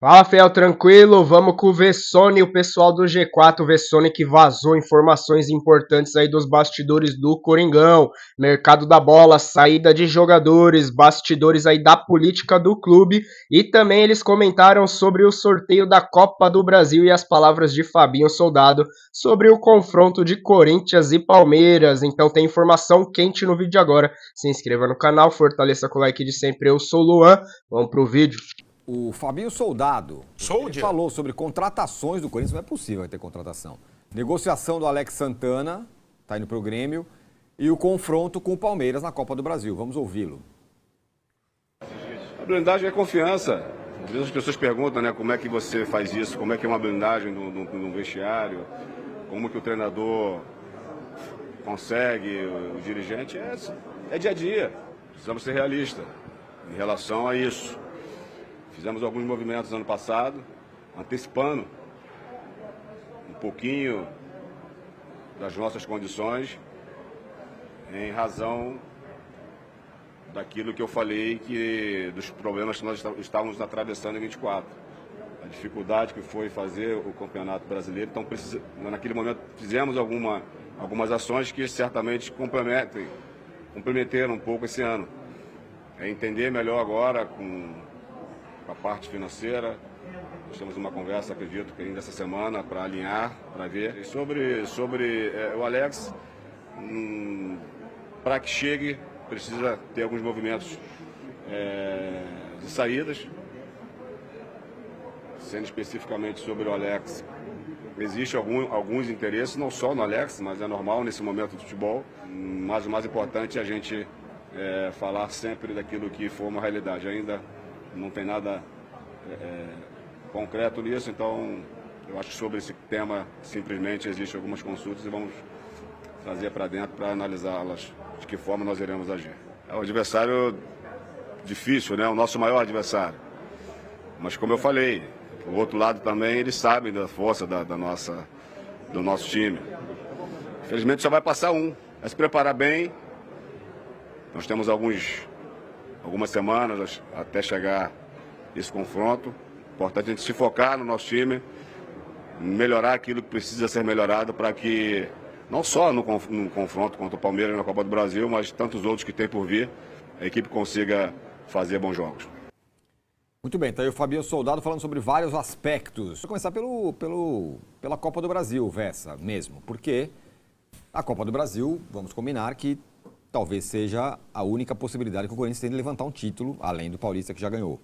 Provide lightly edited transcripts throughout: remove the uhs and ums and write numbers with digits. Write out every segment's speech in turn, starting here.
Fala, Fiel, tranquilo? Vamos com o Vessone, o pessoal do G4, o Vessone que vazou informações importantes aí dos bastidores do Coringão, mercado da bola, saída de jogadores, bastidores aí da política do clube e também eles comentaram sobre o sorteio da Copa do Brasil e as palavras de Fabinho Soldado sobre o confronto de Corinthians e Palmeiras. Então tem informação quente no vídeo de agora. Se inscreva no canal, fortaleça com o like de sempre. Eu sou o Luan, vamos pro vídeo. O Fabinho Soldado ele falou sobre contratações do Corinthians. Não é possível ter contratação. Negociação do Alex Santana, tá indo pro Grêmio, e o confronto com o Palmeiras na Copa do Brasil. Vamos ouvi-lo. A blindagem é confiança. Às vezes as pessoas perguntam, né, como é que você faz isso, como é que é uma blindagem no vestiário, como que o treinador consegue, o dirigente, é dia a dia. Precisamos ser realistas em relação a isso. Fizemos alguns movimentos ano passado, antecipando um pouquinho das nossas condições, em razão daquilo que eu falei, dos problemas que nós estávamos atravessando em 24. A dificuldade que foi fazer o Campeonato Brasileiro. Então, naquele momento, fizemos algumas ações que certamente comprometeram um pouco esse ano. É entender melhor agora com a parte financeira. Nós temos uma conversa, acredito que ainda essa semana, para alinhar, para ver. E sobre o Alex, para que chegue, precisa ter alguns movimentos de saídas. Sendo especificamente sobre o Alex, existe alguns interesses, não só no Alex, mas é normal nesse momento do futebol. Mas o mais importante é a gente falar sempre daquilo que for uma realidade. Ainda não tem nada concreto nisso, então eu acho que sobre esse tema simplesmente existem algumas consultas e vamos trazer para dentro para analisá-las, de que forma nós iremos agir. É um adversário difícil, né? O nosso maior adversário. Mas como eu falei, o outro lado também, eles sabem da força do nosso time. Infelizmente só vai passar um. É se preparar bem. Nós temos algumas semanas até chegar esse confronto. Importante a gente se focar no nosso time, melhorar aquilo que precisa ser melhorado para que, não só no confronto contra o Palmeiras na Copa do Brasil, mas tantos outros que tem por vir, a equipe consiga fazer bons jogos. Muito bem, tá aí o Fabinho Soldado falando sobre vários aspectos. Vou começar pela Copa do Brasil, Vessa, mesmo. Porque a Copa do Brasil, vamos combinar que talvez seja a única possibilidade que o Corinthians tem de levantar um título, além do Paulista que já ganhou.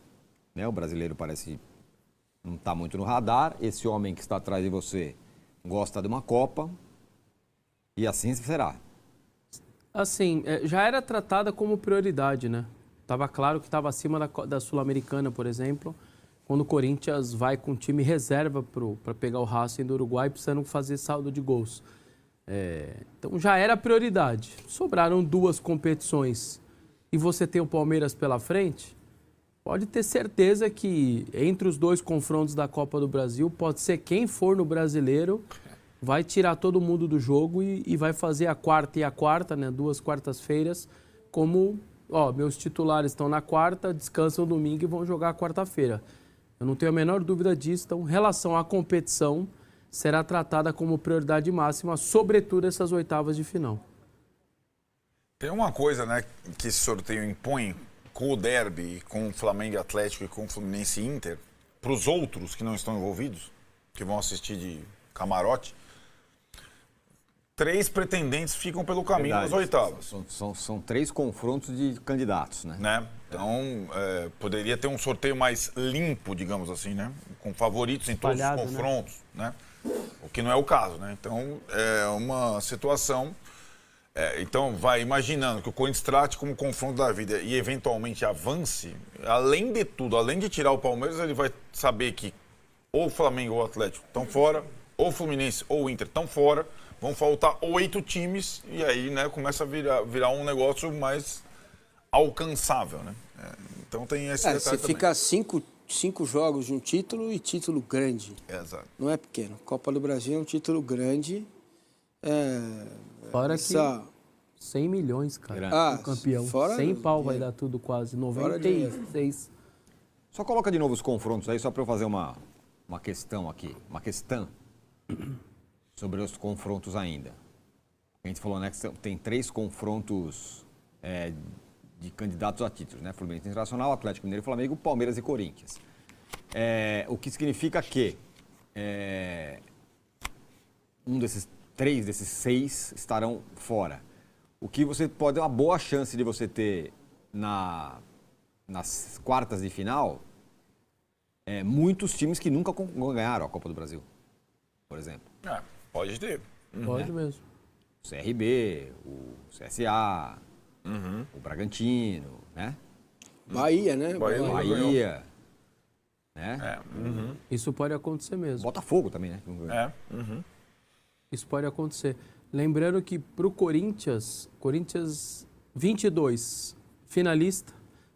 Né? O brasileiro parece não estar muito no radar. Esse homem que está atrás de você gosta de uma Copa. E assim será. Assim, já era tratada como prioridade, né? Estava claro que estava acima da Sul-Americana, por exemplo, quando o Corinthians vai com time reserva para pegar o Racing do Uruguai, precisando fazer saldo de gols. Então já era prioridade. Sobraram duas competições e você tem o Palmeiras pela frente, pode ter certeza que entre os dois confrontos da Copa do Brasil, pode ser quem for no Brasileiro, vai tirar todo mundo do jogo e vai fazer a quarta, né, duas quartas-feiras, como... meus titulares estão na quarta, descansam no domingo e vão jogar quarta-feira. Eu não tenho a menor dúvida disso. Então, em relação à competição, será tratada como prioridade máxima, sobretudo essas oitavas de final. Tem uma coisa, né, que esse sorteio impõe com o derby, com o Flamengo e Atlético e com o Fluminense e Inter, para os outros que não estão envolvidos, que vão assistir de camarote, 3 pretendentes ficam pelo caminho das oitavas. São 3 confrontos de candidatos, né? Então, poderia ter um sorteio mais limpo, digamos assim, né? Com favoritos em todos os confrontos, né? O que não é o caso, né? Então, é uma situação... então, vai imaginando que o Corinthians trate como confronto da vida e, eventualmente, avance, além de tudo, além de tirar o Palmeiras, ele vai saber que ou o Flamengo ou o Atlético estão fora, ou o Fluminense ou o Inter estão fora. Vão faltar 8 times e aí, né, começa a virar um negócio mais alcançável, né? Então tem esse detalhe você também. Fica 5 jogos de um título e título grande. Exato. Não é pequeno. Copa do Brasil é um título grande. Fora que 100 milhões, cara, o campeão. Fora 100 pau vai dar tudo quase, 96. Só coloca de novo os confrontos aí, só para eu fazer uma questão aqui. Uma questão sobre os confrontos ainda. A gente falou, né, que tem 3 confrontos de candidatos a títulos, né? Fluminense Internacional, Atlético Mineiro e Flamengo, Palmeiras e Corinthians. O que significa que um desses 3, desses 6 estarão fora. O que você pode ter uma boa chance de você ter nas quartas de final muitos times que nunca ganharam a Copa do Brasil, por exemplo. Pode ter. Pode mesmo. O CRB, o CSA, o Bragantino, né? Bahia, né? Bahia. Né? Isso pode acontecer mesmo. Botafogo também, né? Isso pode acontecer. Lembrando que para o Corinthians 22 finalista,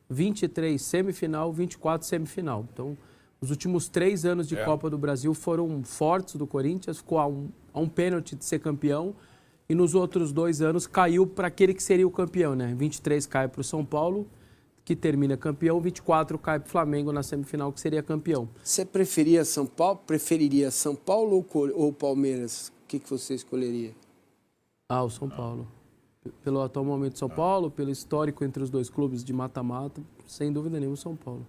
23 semifinal, 24 semifinal. Então, os últimos 3 anos de Copa do Brasil foram fortes do Corinthians, ficou a um pênalti de ser campeão, e nos outros 2 anos caiu para aquele que seria o campeão, né? 23 cai para o São Paulo, que termina campeão, 24 cai para o Flamengo na semifinal, que seria campeão. Você preferiria São Paulo ou Palmeiras? O que você escolheria? O São Paulo. Pelo atual momento São Paulo, pelo histórico entre os 2 clubes de mata-mata, sem dúvida nenhuma São Paulo.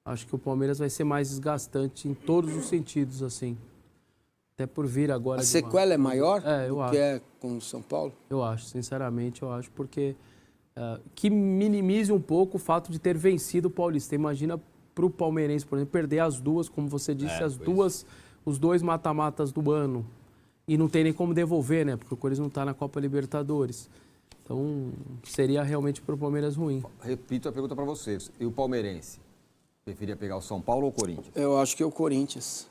Acho que o Palmeiras vai ser mais desgastante em todos os sentidos, assim. Até por vir agora... A sequela é maior eu do acho. que é com o São Paulo? Eu acho, sinceramente, eu acho, porque que minimize um pouco o fato de ter vencido o Paulista. Imagina para o palmeirense, por exemplo, perder as 2, como você disse, os 2 mata-matas do ano. E não tem nem como devolver, né? Porque o Corinthians não está na Copa Libertadores. Então, seria realmente para o Palmeiras ruim. Repito a pergunta para vocês. E o palmeirense? Preferia pegar o São Paulo ou o Corinthians? Eu acho que é o Corinthians.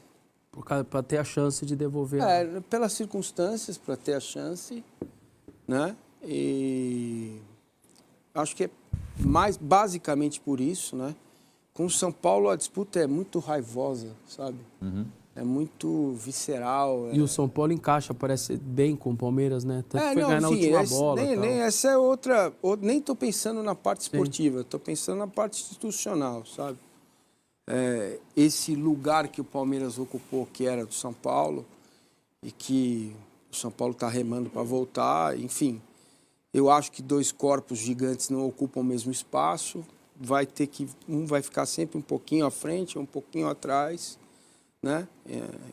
Para ter a chance de devolver. Pelas circunstâncias, para ter a chance, né? E acho que é mais basicamente por isso, né? Com o São Paulo a disputa é muito raivosa, sabe? É muito visceral. E o São Paulo encaixa, parece bem com o Palmeiras, né? Tanto que foi ganhar na última bola. Nem essa é outra... Nem estou pensando na parte esportiva, estou pensando na parte institucional, sabe? Esse lugar que o Palmeiras ocupou, que era do São Paulo, e que o São Paulo está remando para voltar, enfim. Eu acho que 2 corpos gigantes não ocupam o mesmo espaço. Vai ter que... Um vai ficar sempre um pouquinho à frente, um pouquinho atrás, né?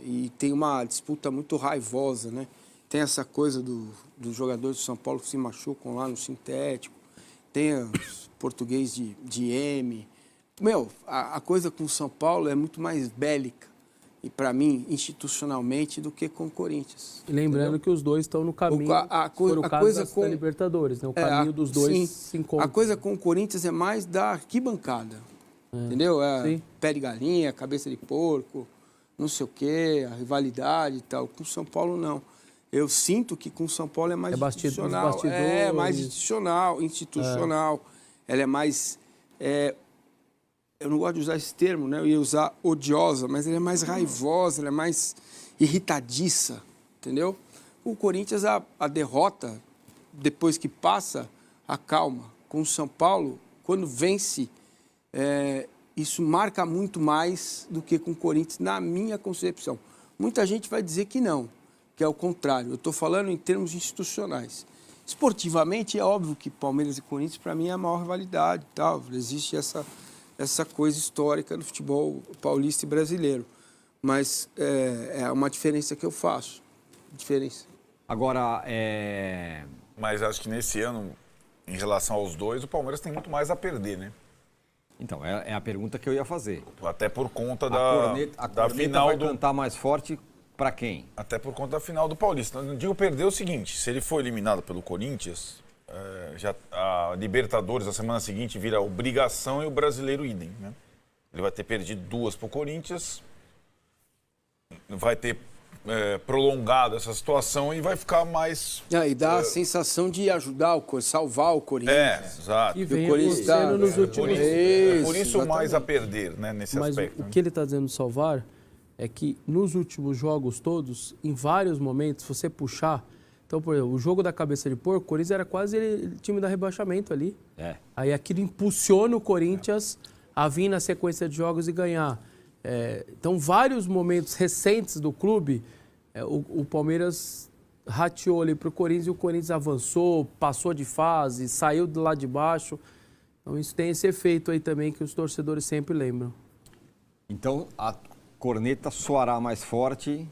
E tem uma disputa muito raivosa, né? Tem essa coisa dos jogadores do São Paulo que se machucam lá no sintético, tem os português de M. A coisa com o São Paulo é muito mais bélica, e para mim, institucionalmente, do que com o Corinthians. E lembrando que os 2 estão no caminho, a coisa da Libertadores, né? O caminho dos 2 se encontra. A coisa com o Corinthians é mais da arquibancada, entendeu? Pé de galinha, cabeça de porco, não sei o quê, a rivalidade e tal. Com o São Paulo, não. Eu sinto que com o São Paulo é mais institucional. É mais institucional. Ela é mais... eu não gosto de usar esse termo, né? Eu ia usar odiosa, mas ela é mais raivosa, ela é mais irritadiça, entendeu? O Corinthians, a derrota, depois que passa, acalma. Com o São Paulo, quando vence... isso marca muito mais do que com o Corinthians, na minha concepção. Muita gente vai dizer que não, que é o contrário. Eu estou falando em termos institucionais. Esportivamente, é óbvio que Palmeiras e Corinthians, para mim, é a maior rivalidade. Tal. Existe essa coisa histórica do futebol paulista e brasileiro. Mas é uma diferença que eu faço. Diferença. Agora, Mas acho que nesse ano, em relação aos 2, o Palmeiras tem muito mais a perder, né? Então, é a pergunta que eu ia fazer. Até por conta A da final vai cantar mais forte para quem? Até por conta da final do Paulista. Não digo perder o seguinte, se ele for eliminado pelo Corinthians, já a Libertadores, a semana seguinte, vira obrigação e o Brasileiro idem, né? Ele vai ter perdido 2 para o Corinthians, vai ter prolongado essa situação e vai ficar mais... E dá a sensação de ajudar, salvar o Corinthians. Exato. E vem acontecendo nos últimos... Por isso mais a perder, né, nesse aspecto. Mas o que ele está dizendo salvar é que nos últimos jogos todos, em vários momentos, se você puxar... Então, por exemplo, o jogo da cabeça de porco, o Corinthians era quase time da rebaixamento ali. Aí aquilo impulsiona o Corinthians a vir na sequência de jogos e ganhar. Então, vários momentos recentes do clube, o Palmeiras rateou ali para o Corinthians e o Corinthians avançou, passou de fase, saiu do lado de baixo. Então, isso tem esse efeito aí também que os torcedores sempre lembram. Então, a corneta soará mais forte,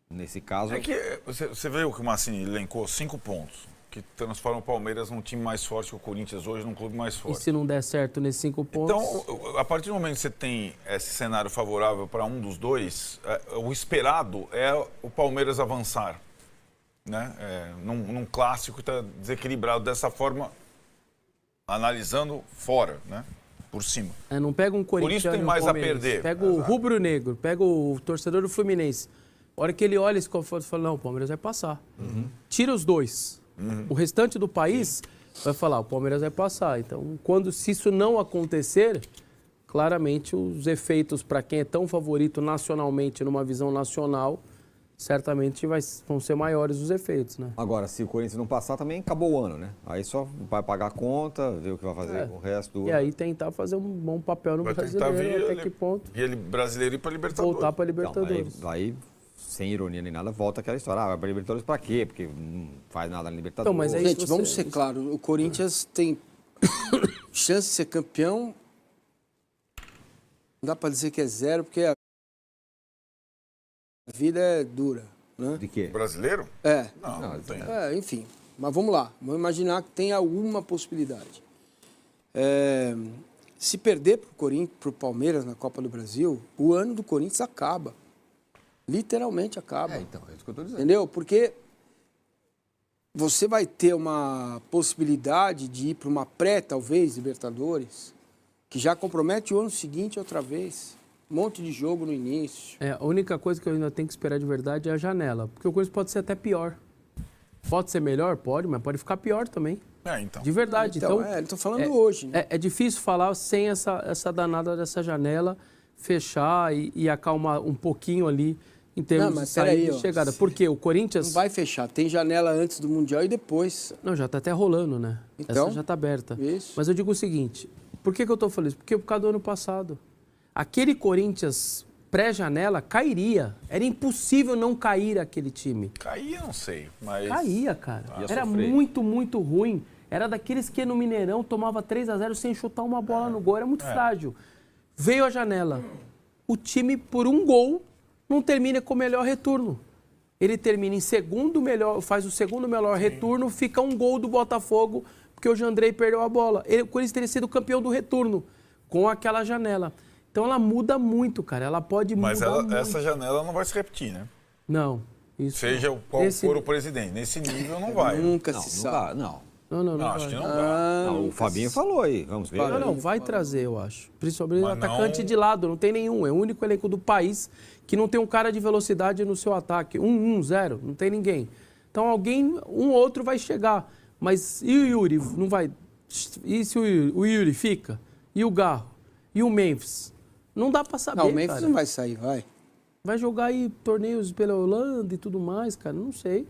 nesse caso... É que você viu que o Mancini elencou 5 pontos, que transformam o Palmeiras num time mais forte que o Corinthians hoje, num clube mais forte. E se não der certo nesses 5 pontos... Então, a partir do momento que você tem esse cenário favorável para um dos dois, o esperado é o Palmeiras avançar, né? Num clássico que está desequilibrado dessa forma, analisando fora, né? Por cima. Não pega um Corinthians. Por isso tem mais a perder. Pega o rubro-negro, pega o torcedor do Fluminense. A hora que ele olha esse confronto e fala, não, o Palmeiras vai passar. Tira os dois. O restante do país vai falar, o Palmeiras vai passar. Então, se isso não acontecer, claramente os efeitos para quem é tão favorito nacionalmente, numa visão nacional, certamente vão ser maiores os efeitos, né? Agora, se o Corinthians não passar, também acabou o ano, né? Aí só vai pagar a conta, ver o que vai fazer com o resto do ano. E aí tentar fazer um bom papel no Brasileiro, até que ponto. E ele brasileiro ir para Libertadores. Voltar para Libertadores. Então, aí, sem ironia nem nada, volta aquela história. Vai para Libertadores para quê? Porque não faz nada na Libertadores. Então, mas aí gente, vamos ser claros, o Corinthians tem chance de ser campeão. Não dá para dizer que é 0, porque a vida é dura, né? De quê? Brasileiro? Não tem. Enfim, mas vamos lá. Vamos imaginar que tem alguma possibilidade. Se perder para o Palmeiras na Copa do Brasil, o ano do Corinthians acaba. Literalmente acaba. Então, é isso que eu estou dizendo. Entendeu? Porque você vai ter uma possibilidade de ir para uma talvez, Libertadores, que já compromete o ano seguinte outra vez. Um monte de jogo no início. A única coisa que eu ainda tenho que esperar de verdade é a janela. Porque o Corinthians pode ser até pior. Pode ser melhor? Pode, mas pode ficar pior também. Então. De verdade. Então, estou falando hoje. Né? É difícil falar sem essa danada dessa janela fechar e acalmar um pouquinho ali em termos de saída e chegada. Porque o Corinthians... Não vai fechar. Tem janela antes do Mundial e depois. Não, já está até rolando, né? Então, essa já está aberta. Isso. Mas eu digo o seguinte, por que eu estou falando isso? Porque por causa do ano passado. Aquele Corinthians pré-janela cairia. Era impossível não cair aquele time. Caía, não sei, mas... Caía, cara. Era muito, muito ruim. Era daqueles que no Mineirão tomava 3-0 sem chutar uma bola no gol. Era muito frágil. Veio a janela. O time, por um gol, não termina com o melhor retorno. Ele termina em segundo melhor, faz o segundo melhor retorno, fica um gol do Botafogo, porque o Jandrei perdeu a bola. O Corinthians teria sido campeão do retorno com aquela janela. Então ela muda muito, cara. Ela pode mudar muito. Mas essa janela não vai se repetir, né? Não. Isso Seja qual for o presidente. Nesse nível não vai. Nunca se sabe. Não, acho que não vai. o Fabinho falou aí. Vamos ver. Não, vai trazer, eu acho. Principalmente o atacante de lado. Não tem nenhum. É o único elenco do país que não tem um cara de velocidade no seu ataque. 1-0. Não tem ninguém. Então um outro vai chegar. Mas e o Yuri? Não vai... E se o Yuri fica? E o Garro? E o Memphis? Não dá pra saber, Não, o Memphis cara. não vai sair, vai. Vai jogar aí torneios pela Holanda e tudo mais, cara. Não sei.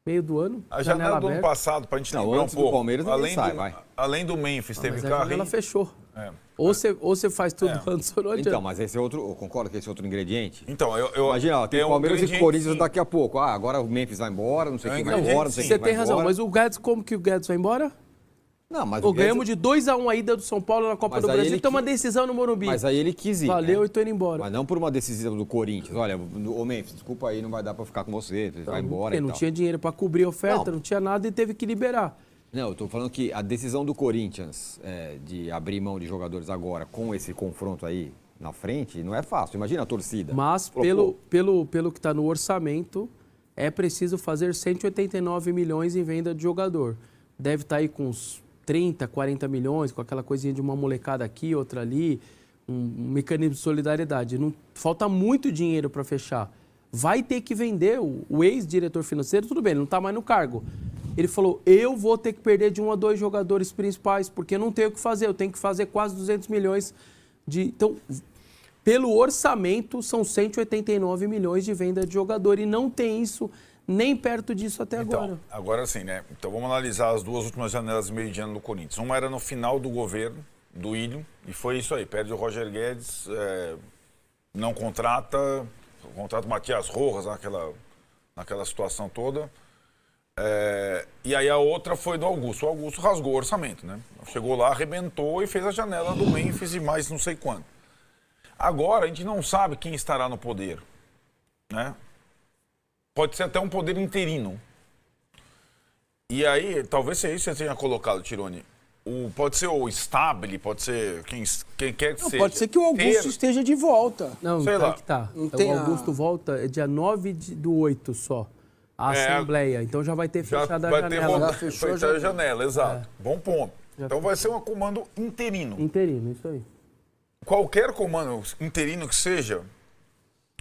Meio do ano. A janela do ano passado, pra gente lembrar um pouco. Palmeiras além do Memphis, teve carro. A janela fechou. Ou você faz tudo antes ou não adianta. Então, mas esse é outro... Eu concordo que esse é outro ingrediente. Então, Imagina, tem Palmeiras e Corinthians daqui a pouco. Agora o Memphis vai embora, não sei quem vai embora, não sei quem vai embora. Você tem razão, mas o Guedes, como que o Guedes vai embora? Não, mas ganhamos de 2-1 a ida do São Paulo na Copa do Brasil e tem uma decisão no Morumbi. Mas aí ele quis ir. Valeu, e tô indo embora. Mas não por uma decisão do Corinthians. Olha, ô Memphis, desculpa aí, não vai dar pra ficar com você, vai embora e tal. Não tinha dinheiro pra cobrir a oferta, não tinha nada e teve que liberar. Não, eu tô falando que a decisão do Corinthians de abrir mão de jogadores agora com esse confronto aí na frente não é fácil. Imagina a torcida. Mas pelo que tá no orçamento, é preciso fazer 189 milhões em venda de jogador. Deve estar aí com uns 30, 40 milhões, com aquela coisinha de uma molecada aqui, outra ali, um mecanismo de solidariedade. Não, falta muito dinheiro para fechar. Vai ter que vender. O ex-diretor financeiro, tudo bem, ele não está mais no cargo. Ele falou, eu vou ter que perder de 1 a 2 jogadores principais, porque eu não tenho o que fazer, eu tenho que fazer quase 200 milhões de... Então, pelo orçamento, são 189 milhões de venda de jogador, e não tem isso... Nem perto disso até agora. Agora sim, né? Então vamos analisar as duas últimas janelas de meio de ano do Corinthians. Uma era no final do governo, do Ilho, e foi isso aí. Perde o Roger Guedes, não contrata o Matias Rojas naquela situação toda. E aí a outra foi do Augusto. O Augusto rasgou o orçamento, né? Chegou lá, arrebentou e fez a janela do Memphis e mais não sei quanto. Agora a gente não sabe quem estará no poder, né? Pode ser até um poder interino. E aí, talvez seja isso que você tenha colocado, Tironi. Pode ser o Stabile, pode ser quem quer que seja. Pode ser que o Augusto esteja de volta. Não, sei lá. Que tá. Não O Augusto volta dia 9/8 só. A Assembleia. Então já vai ter fechado a janela. Já fechou a janela, exato. Bom ponto. Então vai ser um comando interino. Interino, isso aí. Qualquer comando interino que seja,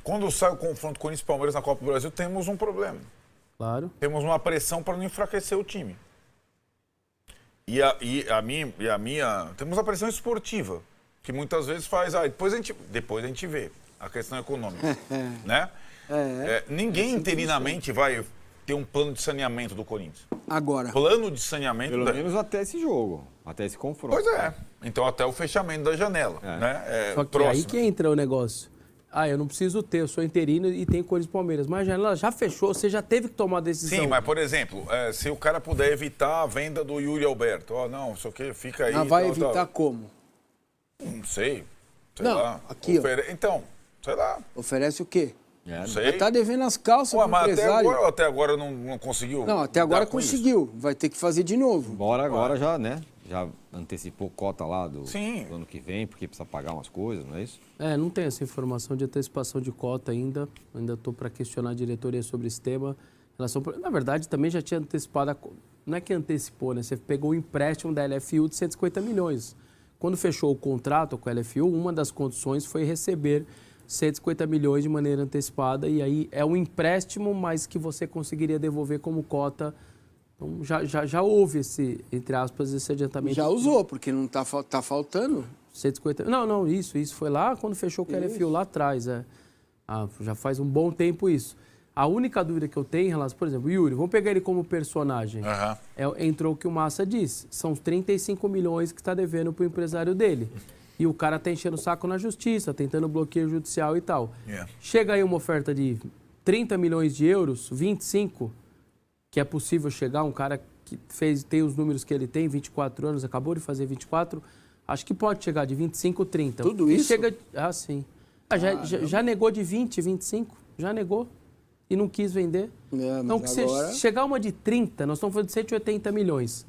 quando sai o confronto Corinthians e Palmeiras na Copa do Brasil, temos um problema. Claro. Temos uma pressão para não enfraquecer o time. E a minha... Temos a pressão esportiva, que muitas vezes faz... depois a gente vê a questão econômica, né? Ninguém interinamente vai ter um plano de saneamento do Corinthians. Agora. Plano de saneamento... Pelo menos até esse jogo, até esse confronto. Pois é. Então até o fechamento da janela, né? Só que aí que entra o negócio. Eu não preciso ter, eu sou interino e tenho Corinthians e Palmeiras. Mas a janela já fechou, você já teve que tomar a decisão. Sim, mas, por exemplo, se o cara puder evitar a venda do Yuri Alberto, não, isso aqui fica aí... vai evitar como? Não sei, não, lá. Aqui, Então, sei lá. Oferece o quê? Não sei. Tá devendo as calças pro mas empresário. até agora não conseguiu? Não, até agora conseguiu. Vai ter que fazer de novo. Embora agora já, né? Já antecipou cota lá do ano que vem, porque precisa pagar umas coisas, não é isso? Não tem essa informação de antecipação de cota ainda. Ainda estou para questionar a diretoria sobre esse tema. Na verdade, também já tinha antecipado. Não é que antecipou, né? Você pegou o empréstimo da LFU de 150 milhões. Quando fechou o contrato com a LFU, uma das condições foi receber 150 milhões de maneira antecipada. E aí é um empréstimo, mas que você conseguiria devolver como cota. Então, já houve esse, entre aspas, esse adiantamento. Já usou, porque não tá faltando. 150... Não, isso foi lá quando fechou o LFU lá atrás. Já faz um bom tempo isso. A única dúvida que eu tenho em relação, por exemplo, o Yuri, vamos pegar ele como personagem. Entrou o que o Massa disse, são 35 milhões que está devendo para o empresário dele. E o cara está enchendo o saco na justiça, tentando bloqueio judicial e tal. Chega aí uma oferta de 30 milhões de euros, 25, que é possível chegar, um cara que tem os números que ele tem, 24 anos, acabou de fazer 24, acho que pode chegar de 25, 30. Tudo isso? Sim. Já negou de 20, 25, já negou e não quis vender. Então, agora... se chegar uma de 30, nós estamos falando de 180 milhões.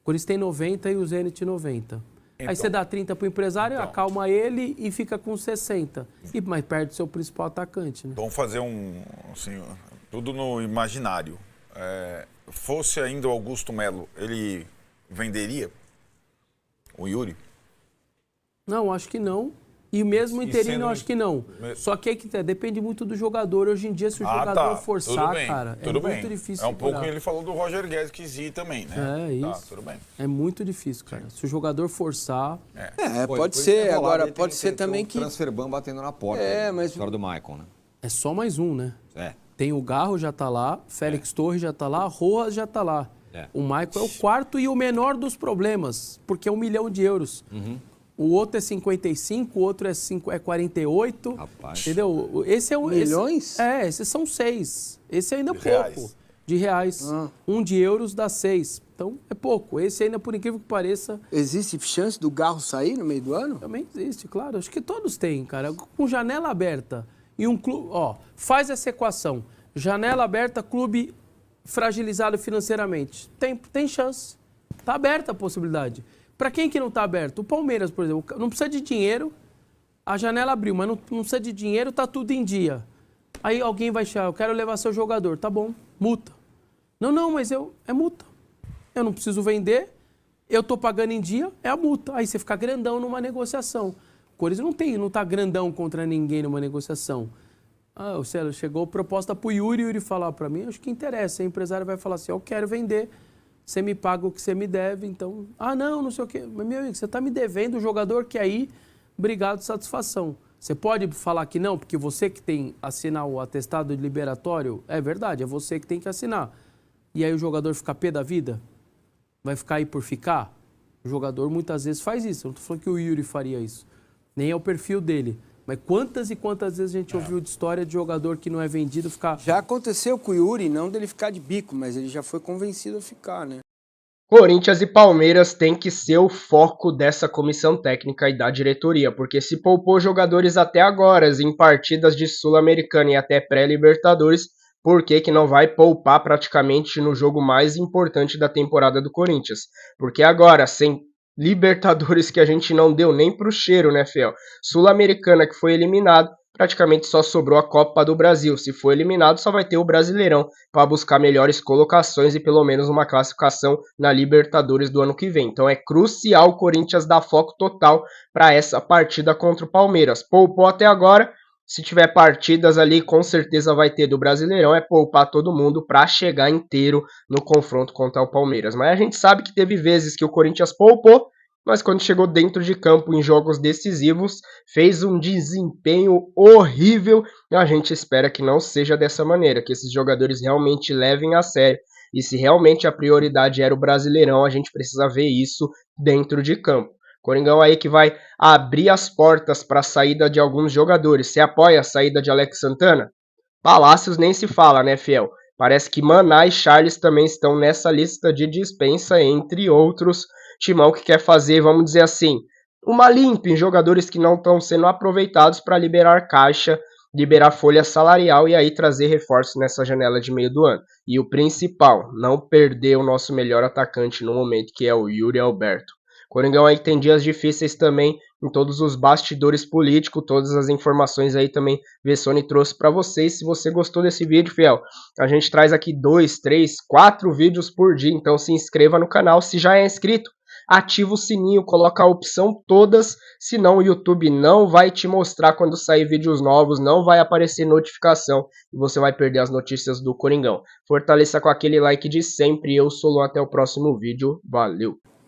O Corinthians tem 90 e o Zenit 90. Aí você dá 30 para o empresário, acalma ele e fica com 60. Mas perde o seu principal atacante. Né? Vamos fazer tudo no imaginário. Fosse ainda o Augusto Melo, ele venderia o Yuri? Não, acho que não. E mesmo interino, eu acho que não. Só que depende muito do jogador. Hoje em dia, se o jogador forçar, cara, muito difícil. É um pouco que ele falou do Roger Guedes que quis ir também, né? Isso. Tudo bem. É muito difícil, cara. Se o jogador forçar... pode ser. Agora, pode ser também que... Transferban batendo na porta. Mas... História do Maicon, né? É só mais um, né? É. Tem o Garro, já tá lá. Félix Torres já tá lá. Rojas já tá lá. O Maicon é o quarto e o menor dos problemas, porque é 1 milhão de euros. O outro é 55, o outro é 48. Rapaz. Entendeu? Esse é o... Milhões? Esses são 6. Esse ainda é pouco. Reais. De reais. 1 de euros dá 6. Então, é pouco. Esse ainda, por incrível que pareça... Existe chance do Garro sair no meio do ano? Também existe, claro. Acho que todos têm, cara. Com janela aberta e um clube... faz essa equação. Janela aberta, clube fragilizado financeiramente. Tem chance. Tá aberta a possibilidade. Para quem que não está aberto? O Palmeiras, por exemplo, não precisa de dinheiro, a janela abriu, mas não precisa de dinheiro, tá tudo em dia. Aí alguém vai achar, eu quero levar seu jogador, tá bom, multa. Não, mas é multa. Eu não preciso vender, eu tô pagando em dia, é a multa. Aí você fica grandão numa negociação. O Corinthians não tá grandão contra ninguém numa negociação. Chegou proposta pro Yuri, o Yuri falar para mim, acho que interessa. O empresário vai falar assim, eu quero vender. Você me paga o que você me deve, então... não sei o quê. Mas, meu amigo, você está me devendo, o jogador quer ir, obrigado, satisfação. Você pode falar que não, porque você que tem que assinar o atestado de liberatório, é verdade, é você que tem que assinar. E aí o jogador fica pé da vida? Vai ficar aí por ficar? O jogador muitas vezes faz isso. Eu não tô falando que o Yuri faria isso. Nem é o perfil dele. Mas quantas e quantas vezes a gente ouviu de história de jogador que não é vendido ficar... Já aconteceu com o Yuri, não dele ficar de bico, mas ele já foi convencido a ficar, né? Corinthians e Palmeiras tem que ser o foco dessa comissão técnica e da diretoria, porque se poupou jogadores até agora em partidas de Sul-Americana e até pré-Libertadores, por que não vai poupar praticamente no jogo mais importante da temporada do Corinthians? Porque agora, sem Libertadores que a gente não deu nem pro cheiro, né, Fiel? Sul-Americana que foi eliminado, praticamente só sobrou a Copa do Brasil. Se for eliminado, só vai ter o Brasileirão para buscar melhores colocações e pelo menos uma classificação na Libertadores do ano que vem. Então é crucial o Corinthians dar foco total para essa partida contra o Palmeiras. Poupou até agora, se tiver partidas ali, com certeza vai ter do Brasileirão, é poupar todo mundo para chegar inteiro no confronto contra o Palmeiras. Mas a gente sabe que teve vezes que o Corinthians poupou, mas quando chegou dentro de campo em jogos decisivos, fez um desempenho horrível e a gente espera que não seja dessa maneira, que esses jogadores realmente levem a sério. E se realmente a prioridade era o Brasileirão, a gente precisa ver isso dentro de campo. Coringão aí que vai abrir as portas para a saída de alguns jogadores. Você apoia a saída de Alex Santana? Palácios nem se fala, né, Fiel? Parece que Maná e Charles também estão nessa lista de dispensa, entre outros. Timão que quer fazer, vamos dizer assim, uma limpa em jogadores que não estão sendo aproveitados para liberar caixa, liberar folha salarial e aí trazer reforço nessa janela de meio do ano. E o principal, não perder o nosso melhor atacante no momento, que é o Yuri Alberto. Coringão aí tem dias difíceis também em todos os bastidores políticos, todas as informações aí também Vessone trouxe para vocês. Se você gostou desse vídeo, fiel, a gente traz aqui 2, 3, 4 vídeos por dia, então se inscreva no canal. Se já é inscrito, ativa o sininho, coloca a opção todas, senão o YouTube não vai te mostrar quando sair vídeos novos, não vai aparecer notificação e você vai perder as notícias do Coringão. Fortaleça com aquele like de sempre, eu sou o Luan, até o próximo vídeo, valeu!